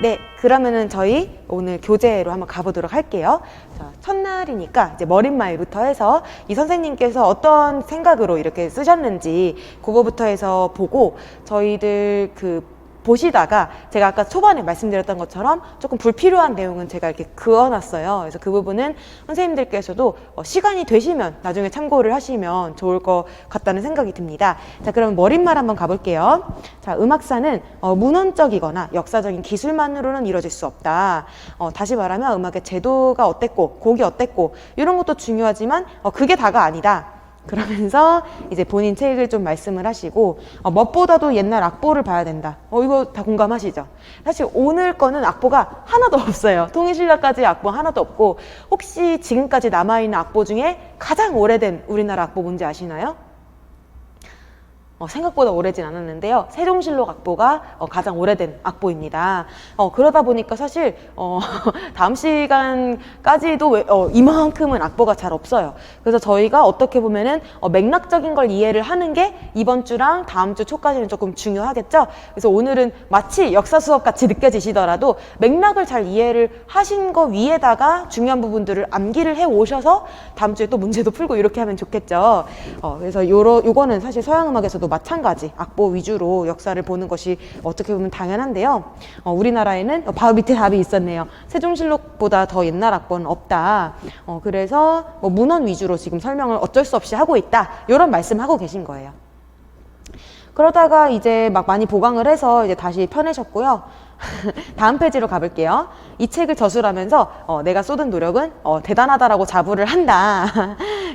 네, 그러면은 저희 오늘 교재로 한번 가보도록 할게요. 자, 첫날이니까 이제 머릿말부터 해서 이 선생님께서 어떤 생각으로 이렇게 쓰셨는지 그거부터 해서 보고 저희들 보시다가 제가 아까 초반에 말씀드렸던 것처럼 조금 불필요한 내용은 제가 이렇게 그어놨어요. 그래서 그 부분은 선생님들께서도 시간이 되시면 나중에 참고를 하시면 좋을 것 같다는 생각이 듭니다. 자, 그럼 머릿말 한번 가볼게요. 자, 음악사는 문헌적이거나 역사적인 기술만으로는 이루어질 수 없다. 다시 말하면 음악의 제도가 어땠고 곡이 어땠고 이런 것도 중요하지만 그게 다가 아니다. 그러면서 이제 본인 책을 좀 말씀을 하시고 무엇보다도 옛날 악보를 봐야 된다. 이거 다 공감하시죠? 사실 오늘 거는 악보가 하나도 없어요. 통일신라까지 악보 하나도 없고 혹시 지금까지 남아있는 악보 중에 가장 오래된 우리나라 악보 뭔지 아시나요? 생각보다 오래진 않았는데요. 세종실록 악보가 가장 오래된 악보입니다. 그러다 보니까 사실 다음 시간까지도 이만큼은 악보가 잘 없어요. 그래서 저희가 어떻게 보면은 맥락적인 걸 이해를 하는 게 이번 주랑 다음 주 초까지는 조금 중요하겠죠. 그래서 오늘은 마치 역사 수업 같이 느껴지시더라도 맥락을 잘 이해를 하신 거 위에다가 중요한 부분들을 암기를 해 오셔서 다음 주에 또 문제도 풀고 이렇게 하면 좋겠죠. 그래서 요거는 사실 서양음악에서도 마찬가지 악보 위주로 역사를 보는 것이 어떻게 보면 당연한데요. 우리나라에는 바로 밑에 답이 있었네요. 세종실록보다 더 옛날 악보는 없다. 그래서 문헌 위주로 지금 설명을 어쩔 수 없이 하고 있다. 이런 말씀하고 계신 거예요. 그러다가 이제 막 많이 보강을 해서 이제 다시 펴내셨고요. 다음 페이지로 가볼게요. 이 책을 저술하면서 내가 쏟은 노력은 대단하다라고 자부를 한다.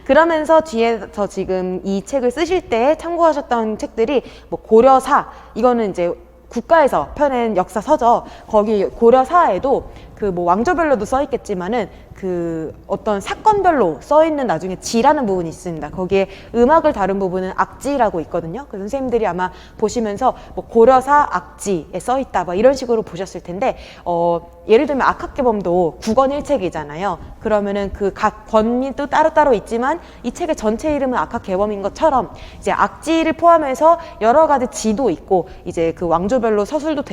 그러면서 뒤에서 지금 이 책을 쓰실 때 참고하셨던 책들이 고려사, 이거는 이제 국가에서 펴낸 역사서죠. 거기 고려사에도 왕조별로도 써 있겠지만은 어떤 사건별로 써 있는 나중에 지라는 부분이 있습니다. 거기에 음악을 다룬 부분은 악지라고 있거든요. 그래서 선생님들이 아마 보시면서 고려사 악지에 써 있다 이런 식으로 보셨을 텐데 예를 들면 악학개범도 9권 1책이잖아요. 그러면은 각 권도 따로따로 있지만 이 책의 전체 이름은 악학개범인 것처럼 이제 악지를 포함해서 여러 가지 지도 있고 이제 왕조별로 서술도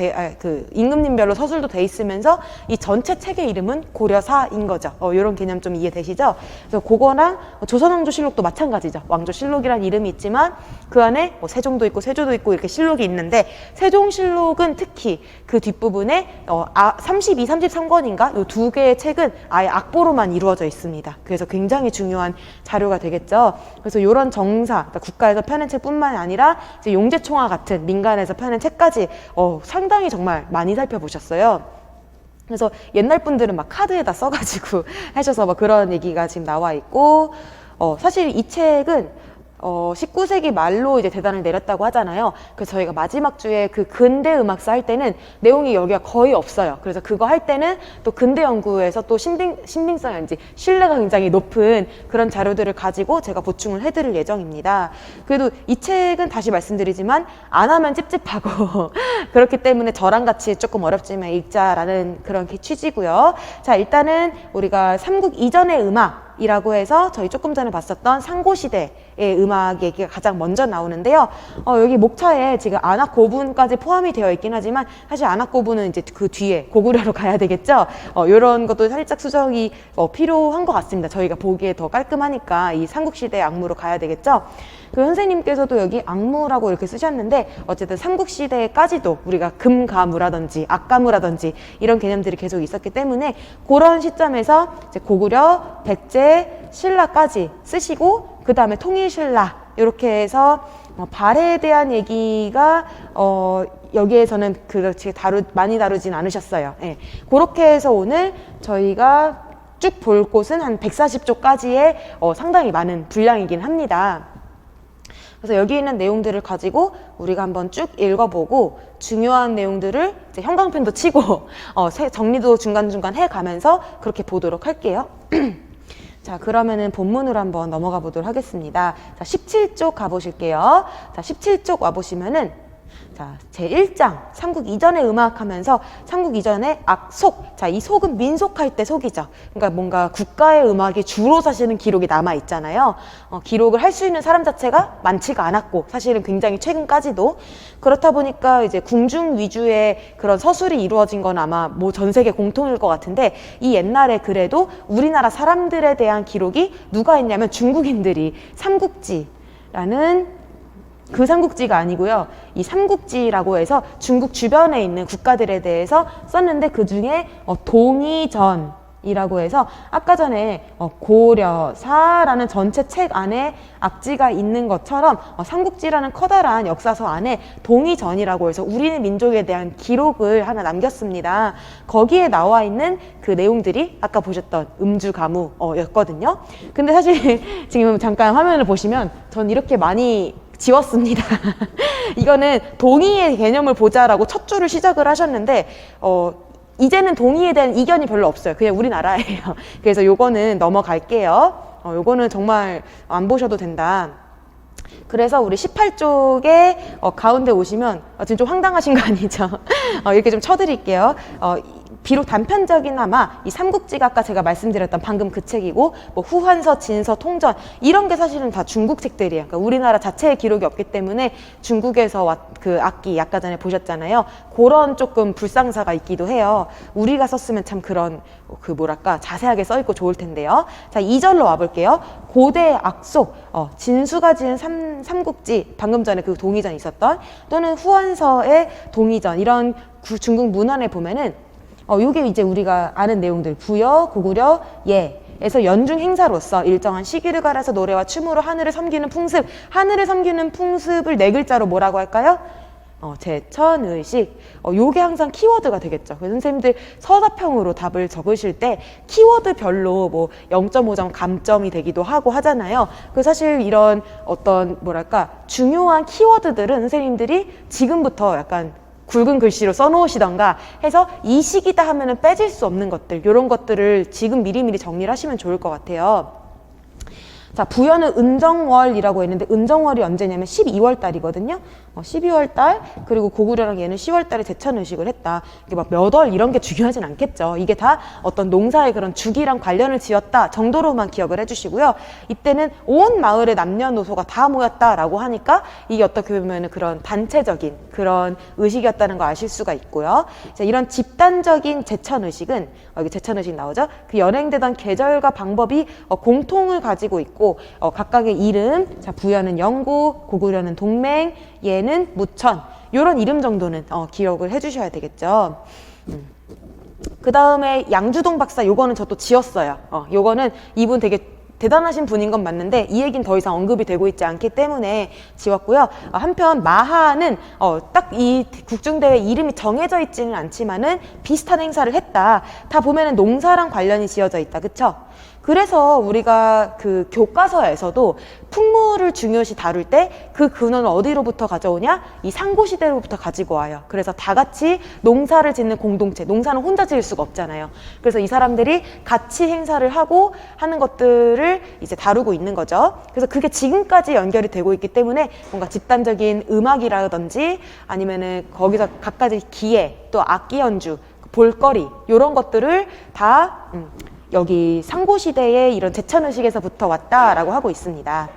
임금님별로 서술도 돼 있으면서 이 전체 책의 이름은 고려사인 거죠. 이런 개념 좀 이해되시죠? 그래서 그거랑 조선왕조실록도 마찬가지죠. 왕조실록이라는 이름이 있지만 그 안에 세종도 있고 세조도 있고 이렇게 실록이 있는데 세종실록은 특히 그 뒷부분에 32, 33권인가 이 두 개의 책은 아예 악보로만 이루어져 있습니다. 그래서 굉장히 중요한 자료가 되겠죠. 그래서 이런 정사, 그러니까 국가에서 펴낸 책뿐만 아니라 이제 용제총화 같은 민간에서 펴낸 책까지 상당히 정말 많이 살펴보셨어요. 그래서 옛날 분들은 막 카드에다 써가지고 하셔서 그런 얘기가 지금 나와 있고, 사실 이 책은 19세기 말로 이제 대단을 내렸다고 하잖아요. 그래서 저희가 마지막 주에 근대 음악사 할 때는 내용이 여기가 거의 없어요. 그래서 그거 할 때는 또 근대 연구에서 또 신빙성인지 신뢰가 굉장히 높은 그런 자료들을 가지고 제가 보충을 해드릴 예정입니다. 그래도 이 책은 다시 말씀드리지만 안 하면 찝찝하고 그렇기 때문에 저랑 같이 조금 어렵지만 읽자라는 그런 취지고요. 자, 일단은 우리가 삼국 이전의 음악 이라고 해서 저희 조금 전에 봤었던 상고시대의 음악 얘기가 가장 먼저 나오는데요. 여기 목차에 지금 안악고분까지 포함이 되어 있긴 하지만 사실 안악고분은 이제 그 뒤에 고구려로 가야 되겠죠. 이런 것도 살짝 수정이 필요한 것 같습니다. 저희가 보기에 더 깔끔하니까 이 삼국시대의 악무로 가야 되겠죠. 그 선생님께서도 여기 악무라고 이렇게 쓰셨는데 어쨌든 삼국시대까지도 우리가 금가무라든지 악가무라든지 이런 개념들이 계속 있었기 때문에 그런 시점에서 이제 고구려, 백제, 신라까지 쓰시고 그 다음에 통일신라 이렇게 해서 발해에 대한 얘기가 여기에서는 그렇게 많이 다루진 않으셨어요. 예. 그렇게 해서 오늘 저희가 쭉 볼 곳은 한 140조까지의 상당히 많은 분량이긴 합니다. 그래서 여기 있는 내용들을 가지고 우리가 한번 쭉 읽어보고 중요한 내용들을 이제 형광펜도 치고 정리도 중간중간 해가면서 그렇게 보도록 할게요. 자, 그러면은 본문으로 한번 넘어가 보도록 하겠습니다. 자, 17쪽 가보실게요. 자, 17쪽 와보시면은 자, 제1장 삼국 이전의 음악 하면서 삼국 이전의 악속. 자, 이 속은 민속할 때 속이죠. 그러니까 뭔가 국가의 음악이 주로 사실은 기록이 남아 있잖아요. 기록을 할 수 있는 사람 자체가 많지가 않았고 사실은 굉장히 최근까지도 그렇다 보니까 이제 궁중 위주의 그런 서술이 이루어진 건 아마 뭐 전 세계 공통일 것 같은데 이 옛날에 그래도 우리나라 사람들에 대한 기록이 누가 했냐면 중국인들이 삼국지라는 그 삼국지가 아니고요. 이 삼국지라고 해서 중국 주변에 있는 국가들에 대해서 썼는데 그 중에 동의전이라고 해서 아까 전에 고려사라는 전체 책 안에 악지가 있는 것처럼 삼국지라는 커다란 역사서 안에 동의전이라고 해서 우리 민족에 대한 기록을 하나 남겼습니다. 거기에 나와 있는 그 내용들이 아까 보셨던 음주가무였거든요. 근데 사실 지금 잠깐 화면을 보시면 전 이렇게 많이 지웠습니다. 이거는 동의의 개념을 보자라고 첫 줄을 시작을 하셨는데 이제는 동의에 대한 이견이 별로 없어요. 그냥 우리나라예요. 그래서 요거는 넘어갈게요. 요거는 정말 안 보셔도 된다. 그래서 우리 18쪽에 가운데 오시면 지금 좀 황당하신 거 아니죠? 이렇게 좀 쳐드릴게요. 비록 단편적이나마 이 삼국지가 아까 제가 말씀드렸던 방금 그 책이고 뭐 후한서, 진서, 통전 이런 게 사실은 다 중국 책들이에요. 그러니까 우리나라 자체의 기록이 없기 때문에 중국에서 그 악기 아까 전에 보셨잖아요. 그런 조금 불상사가 있기도 해요. 우리가 썼으면 참 그런 그 뭐랄까 자세하게 써있고 좋을 텐데요. 자, 2절로 와볼게요. 고대 악속 진수가 지은 삼국지 방금 전에 그 동의전 있었던 또는 후한서의 동의전 이런 중국 문헌에 보면은 요게 이제 우리가 아는 내용들 부여, 고구려, 예에서 연중 행사로서 일정한 시기를 갈아서 노래와 춤으로 하늘을 섬기는 풍습 하늘을 섬기는 풍습을 네 글자로 뭐라고 할까요? 제천의식. 요게 항상 키워드가 되겠죠. 그래서 선생님들 서사평으로 답을 적으실 때 키워드별로 뭐 0.5점 감점이 되기도 하고 하잖아요. 그래서 사실 이런 어떤 뭐랄까 중요한 키워드들은 선생님들이 지금부터 약간 굵은 글씨로 써놓으시던가 해서 이 시기다 하면은 빼질 수 없는 것들 이런 것들을 지금 미리미리 정리를 하시면 좋을 것 같아요. 자, 부여는 은정월이라고 했는데 은정월이 언제냐면 12월 달이거든요. 12월 달 그리고 고구려랑 얘는 10월 달에 제천의식을 했다. 이게 막 몇 월 이런 게 중요하진 않겠죠. 이게 다 어떤 농사의 그런 주기랑 관련을 지었다 정도로만 기억을 해주시고요. 이때는 온 마을의 남녀노소가 다 모였다라고 하니까 이게 어떻게 보면 그런 단체적인 그런 의식이었다는 거 아실 수가 있고요. 자, 이런 집단적인 제천의식은 여기 제천의식 나오죠. 그 연행되던 계절과 방법이 공통을 가지고 있고 각각의 이름, 자, 부여는 영구, 고구려는 동맹, 얘는 무천 요런 이름 정도는 기억을 해주셔야 되겠죠. 그 다음에 양주동 박사 요거는 저 또 지었어요. 요거는 이분 되게 대단하신 분인 건 맞는데 이 얘기는 더 이상 언급이 되고 있지 않기 때문에 지웠고요. 한편 마하는 딱 이 국중대회 이름이 정해져 있지는 않지만은 비슷한 행사를 했다. 다 보면은 농사랑 관련이 지어져 있다. 그쵸? 그래서 우리가 그 교과서에서도 풍물을 중요시 다룰 때 그 근원을 어디로부터 가져오냐? 이 상고시대로부터 가지고 와요. 그래서 다 같이 농사를 짓는 공동체, 농사는 혼자 지을 수가 없잖아요. 그래서 이 사람들이 같이 행사를 하고 하는 것들을 이제 다루고 있는 거죠. 그래서 그게 지금까지 연결이 되고 있기 때문에 뭔가 집단적인 음악이라든지 아니면은 거기서 각가지 기회, 또 악기 연주, 볼거리 이런 것들을 다 여기 상고시대의 이런 제천의식에서부터 왔다라고 하고 있습니다.